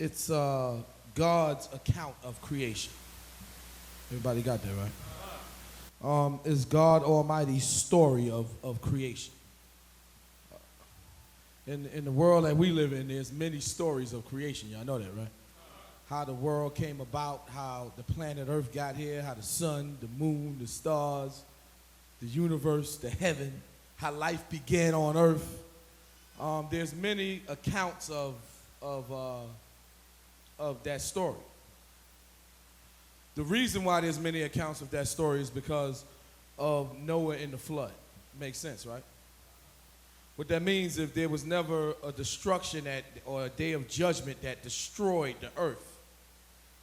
It's God's account of creation. Everybody got that, right? It's God Almighty's story of creation. In the world that we live in, there's many stories of creation. Y'all know that, right? How the world came about, how the planet Earth got here, how the sun, the moon, the stars, the universe, the heaven, how life began on Earth. There's many accounts of that story. The reason why there's many accounts of that story is because of Noah and the flood. Makes sense, right? What that means, if there was never a destruction or a day of judgment that destroyed the earth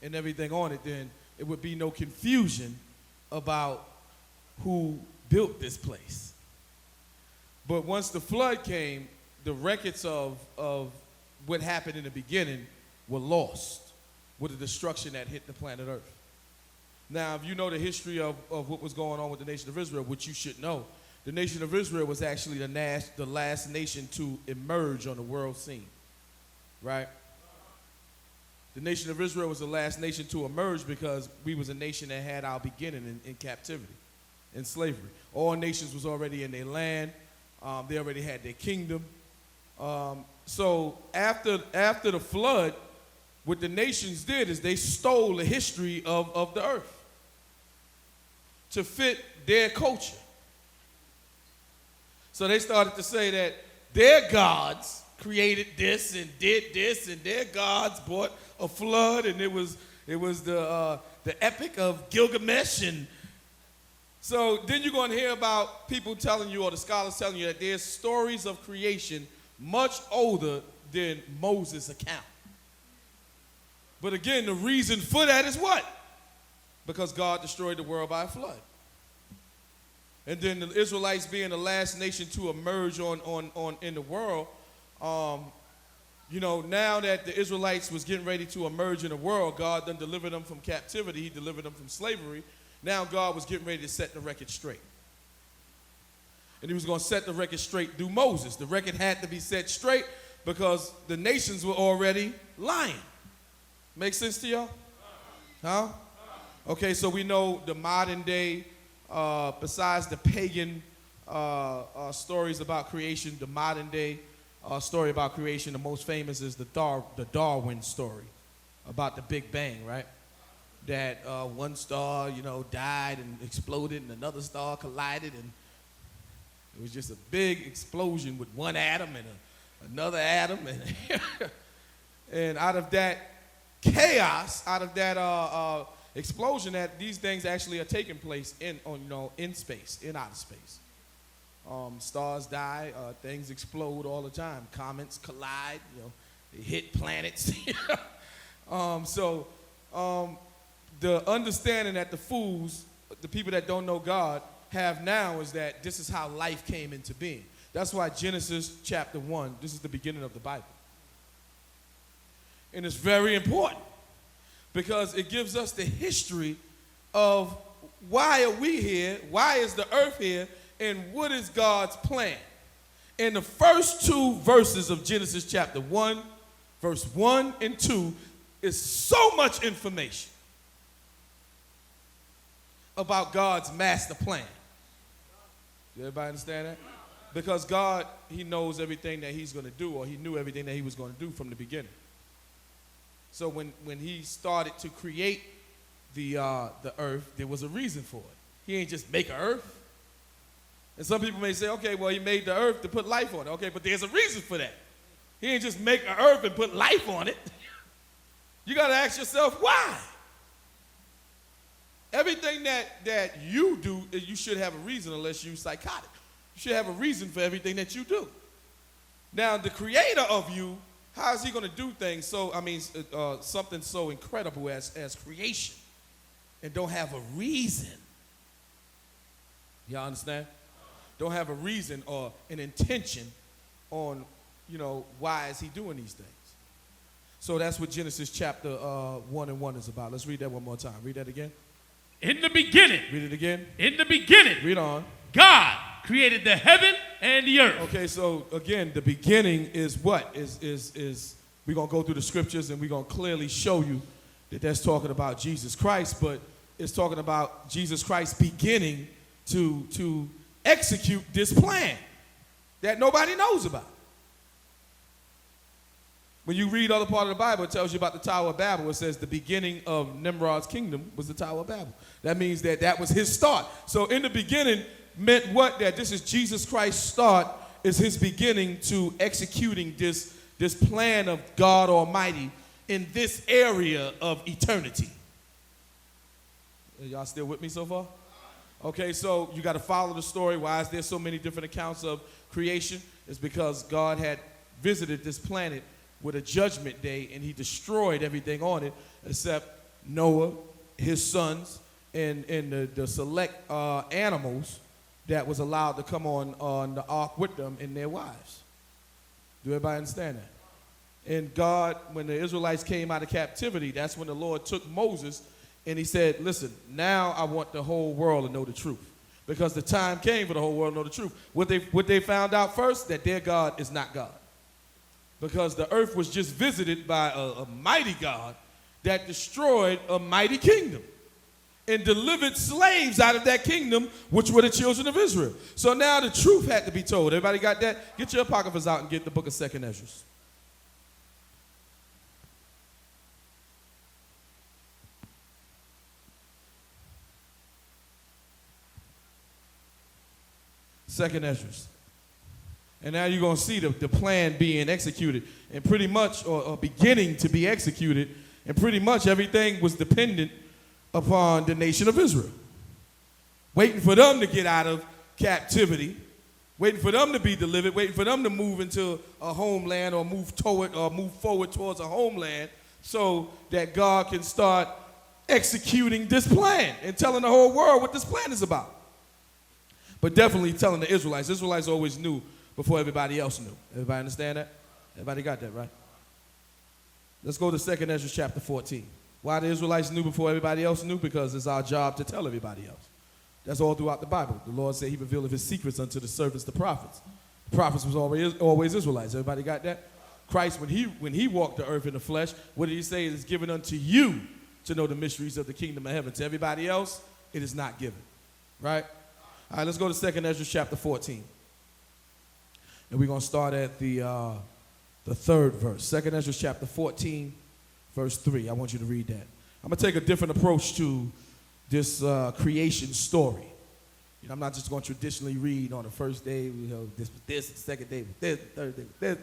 and everything on it, then it would be no confusion about who built this place. But once the flood came, the records of what happened in the beginning were lost with the destruction that hit the planet Earth. Now, if you know the history of what was going on with the nation of Israel, which you should know, the nation of Israel was actually the last nation to emerge on the world scene, right? The nation of Israel was the last nation to emerge because we was a nation that had our beginning in captivity, in slavery. All nations was already in their land. They already had their kingdom. So after the flood, what the nations did is they stole the history of the earth to fit their culture. So they started to say that their gods created this and did this, and their gods brought a flood, and it was the epic of Gilgamesh. And so then you're going to hear about people telling you, or the scholars telling you, that there's stories of creation much older than Moses' account. But again, the reason for that is what? Because God destroyed the world by a flood. And then the Israelites being the last nation to emerge in the world, now that the Israelites was getting ready to emerge in the world, God done delivered them from captivity. He delivered them from slavery. Now God was getting ready to set the record straight. And he was going to set the record straight through Moses. The record had to be set straight because the nations were already lying. Make sense to y'all? Huh? Okay, so we know the modern day, besides the pagan stories about creation, the modern day story about creation, the most famous is the Darwin story about the Big Bang, right? That one star, died and exploded, and another star collided, and it was just a big explosion with one atom and another atom, and out of that chaos, out of that explosion, that these things actually are taking place in space, in outer space. Stars die, things explode all the time. Comets collide, they hit planets. The understanding that the fools, the people that don't know God, have now is that this is how life came into being. That's why Genesis chapter 1, this is the beginning of the Bible. And it's very important because it gives us the history of why are we here, why is the earth here, and what is God's plan. In the first two verses of Genesis chapter 1, verse 1 and 2, is so much information about God's master plan. Everybody understand that? Because God, he knows everything that he's going to do, or he knew everything that he was going to do from the beginning. So when he started to create the earth, there was a reason for it. He ain't just make an earth. And some people may say, okay, well, he made the earth to put life on it. Okay, but there's a reason for that. He ain't just make an earth and put life on it. You got to ask yourself, why? Everything that you do, you should have a reason, unless you're psychotic. You should have a reason for everything that you do. Now, the creator of you, how is he going to do things something so incredible as creation and don't have a reason? Y'all understand? Don't have a reason or an intention on, why is he doing these things? So that's what Genesis chapter 1 and 1 is about. Let's read that one more time. Read that again. In the beginning. Read it again. In the beginning. Read on. God created the heaven and the earth. Okay, so again, the beginning is what? Is we're going to go through the scriptures and we're going to clearly show you that that's talking about Jesus Christ, but it's talking about Jesus Christ beginning to execute this plan that nobody knows about. When you read other part of the Bible, it tells you about the Tower of Babel. It says the beginning of Nimrod's kingdom was the Tower of Babel. That means that was his start. So in the beginning meant what? That this is Jesus Christ's start, is his beginning to executing this plan of God Almighty in this area of eternity. Y'all still with me so far? Okay, so you got to follow the story. Why is there so many different accounts of creation? It's because God had visited this planet with a judgment day, and he destroyed everything on it except Noah, his sons, and the select animals that was allowed to come on the ark with them and their wives. Do everybody understand that? And God, when the Israelites came out of captivity, that's when the Lord took Moses and he said, listen, now I want the whole world to know the truth. Because the time came for the whole world to know the truth. What they found out first, that their God is not God. Because the earth was just visited by a mighty God that destroyed a mighty kingdom and delivered slaves out of that kingdom, which were the children of Israel. So now the truth had to be told. Everybody got that? Get your apocryphas out and get the book of 2nd Ezra. Second Ezra. And now you're going to see the plan being executed and pretty much, or beginning to be executed, and pretty much everything was dependent upon the nation of Israel. Waiting for them to get out of captivity, waiting for them to be delivered, waiting for them to move into a homeland or move forward towards a homeland so that God can start executing this plan and telling the whole world what this plan is about. But definitely telling the Israelites. Israelites always knew before everybody else knew. Everybody understand that? Everybody got that, right? Let's go to 2nd Ezra chapter 14. Why the Israelites knew before everybody else knew? Because it's our job to tell everybody else. That's all throughout the Bible. The Lord said he revealed his secrets unto the servants, the prophets. The prophets was always Israelites. Everybody got that? Christ, when he walked the earth in the flesh, what did he say? It is given unto you to know the mysteries of the kingdom of heaven. To everybody else, it is not given. Right? All right, let's go to 2nd Ezra chapter 14. And we're going to start at the 3rd verse. 2nd Ezra chapter 14, verse 3. I want you to read that. I'm going to take a different approach to this creation story. You know, I'm not just going to traditionally read on the first day, you know, this was this, the second day was this, the third day was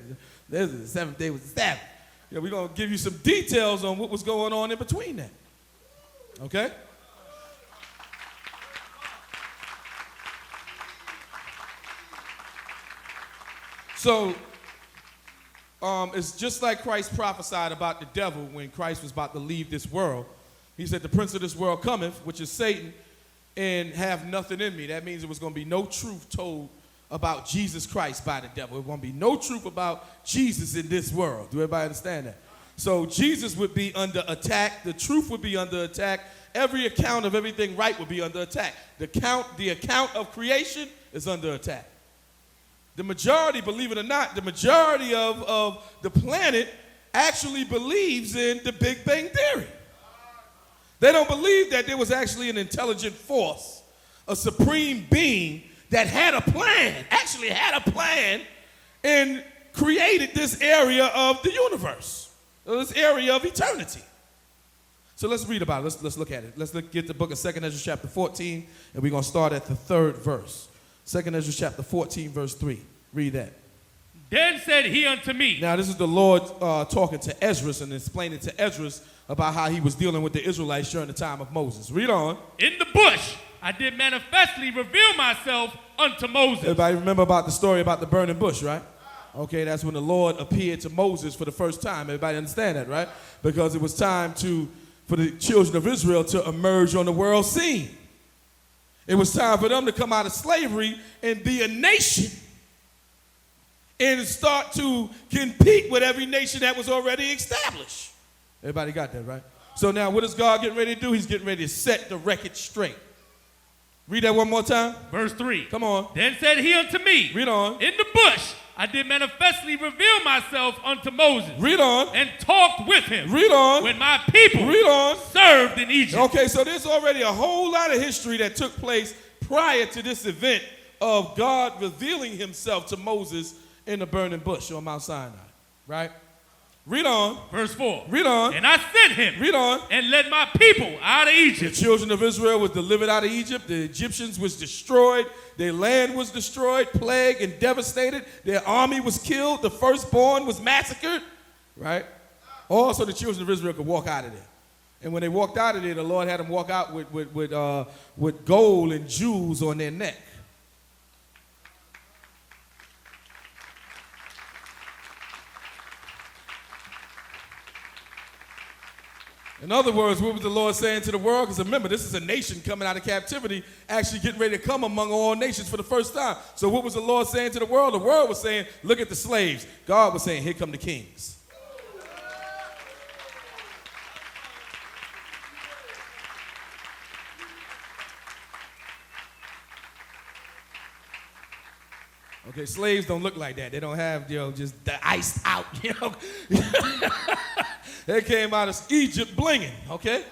this, the seventh day was the Sabbath. You know, we're going to give you some details on what was going on in between that. Okay? So, it's just like Christ prophesied about the devil when Christ was about to leave this world. He said, the prince of this world cometh, which is Satan, and have nothing in me. That means there was going to be no truth told about Jesus Christ by the devil. There was going to be no truth about Jesus in this world. Do everybody understand that? So Jesus would be under attack. The truth would be under attack. Every account of everything right would be under attack. The account of creation is under attack. The majority, believe it or not, the majority of the planet actually believes in the Big Bang Theory. They don't believe that there was actually an intelligent force, a supreme being that had a plan, and created this area of the universe, this area of eternity. So let's read about it. Let's look at it. Let's get the book of 2nd Ezra chapter 14, and we're going to start at the 3rd verse. 2nd Ezra chapter 14, verse 3. Read that. Then said he unto me. Now, this is the Lord talking to Ezra and explaining to Ezra about how he was dealing with the Israelites during the time of Moses. Read on. In the bush I did manifestly reveal myself unto Moses. Everybody remember about the story about the burning bush, right? Okay, that's when the Lord appeared to Moses for the first time. Everybody understand that, right? Because it was time for the children of Israel to emerge on the world scene. It was time for them to come out of slavery and be a nation and start to compete with every nation that was already established. Everybody got that, right? So now what is God getting ready to do? He's getting ready to set the record straight. Read that one more time. Verse 3. Come on. Then said he unto me. Read on. In the bush I did manifestly reveal myself unto Moses. Read on. And talked with him. Read on. When my people Read on. served in Egypt. Okay, so there's already a whole lot of history that took place prior to this event of God revealing himself to Moses in the burning bush on Mount Sinai, right? Read on. Verse 4. Read on. And I sent him. Read on. And led my people out of The Egypt. children of Israel was delivered out of Egypt. The Egyptians was destroyed. Their land was destroyed, plagued, and devastated. Their army was killed. The firstborn was massacred, right? Also, the children of Israel could walk out of there. And when they walked out of there, the Lord had them walk out with gold and jewels on their neck. In other words, what was the Lord saying to the world? Because remember, this is a nation coming out of captivity, actually getting ready to come among all nations for the first time. So what was the Lord saying to the world? The world was saying, look at the slaves. God was saying, here come the kings. Okay, slaves don't look like that. They don't have, just the iced out, They came out of Egypt blinging, okay?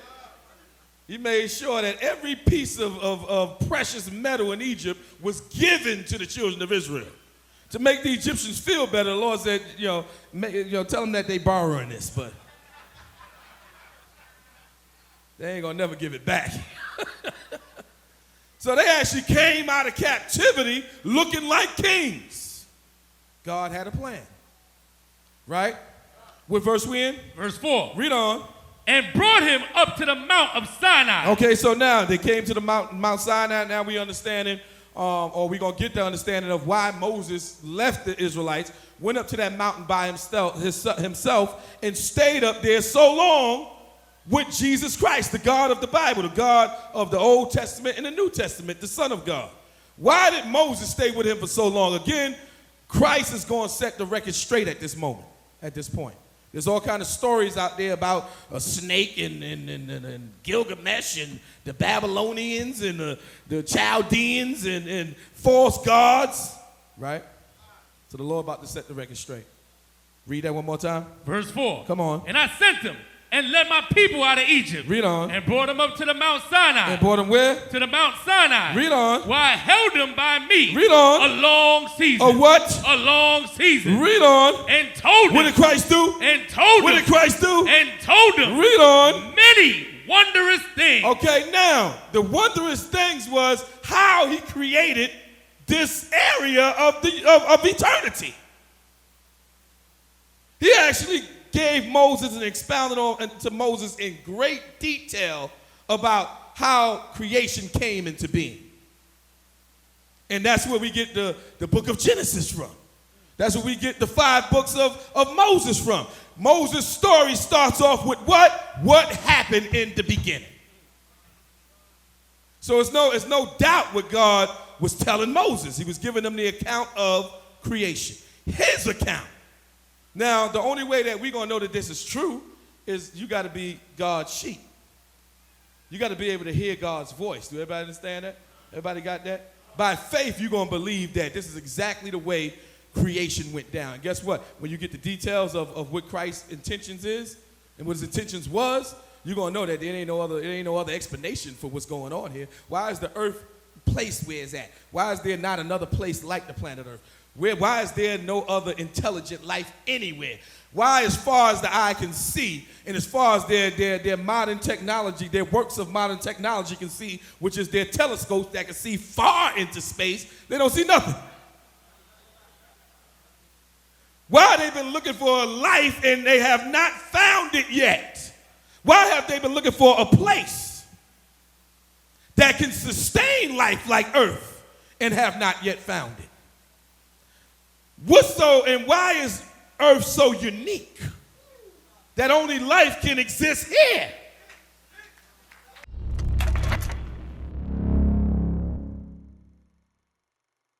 He made sure that every piece of precious metal in Egypt was given to the children of Israel. To make the Egyptians feel better, the Lord said, tell them that they borrowing this, but they ain't gonna never give it back. So they actually came out of captivity looking like kings. God had a plan, right? What verse we in? Verse 4. Read on. And brought him up to the Mount of Sinai. Okay, so now they came to the Mount Sinai. Now we understanding, or we're going to get the understanding of why Moses left the Israelites, went up to that mountain by himself and stayed up there so long with Jesus Christ, the God of the Bible, the God of the Old Testament and the New Testament, the Son of God. Why did Moses stay with him for so long? Again, Christ is going to set the record straight at this moment, at this point. There's all kind of stories out there about a snake and Gilgamesh and the Babylonians and the Chaldeans and false gods, right? So the Lord about to set the record straight. Read that one more time. Verse 4. Come on. And I sent them and led my people out of Egypt. Read on. And brought them up to the Mount Sinai. And brought them where? To the Mount Sinai. Read on. Where I held them by me. Read on. A long season. A what? A long season. Read on. And told them. What did Christ do? And told them. What did Christ do? And told them. Read on. Many wondrous things. Okay, now, the wondrous things was how he created this area of eternity. He actually gave Moses and expounded on to Moses in great detail about how creation came into being. And that's where we get the book of Genesis from. That's where we get the 5 books of Moses from. Moses' story starts off with what? What happened in the beginning. So it's no doubt what God was telling Moses. He was giving them the account of creation, his account. Now, the only way that we're going to know that this is true is you got to be God's sheep. You got to be able to hear God's voice. Do everybody understand that? Everybody got that? By faith, you're going to believe that this is exactly the way creation went down. And guess what? When you get the details of what Christ's intentions is and what his intentions was, you're going to know that there ain't no other explanation for what's going on here. Why is the earth placed where it's at? Why is there not another place like the planet Earth? Why is there no other intelligent life anywhere? Why, as far as the eye can see, and as far as their modern technology, their works of modern technology can see, which is their telescopes that can see far into space, they don't see nothing? Why have they been looking for a life and they have not found it yet? Why have they been looking for a place that can sustain life like Earth and have not yet found it? Why is Earth so unique that only life can exist here?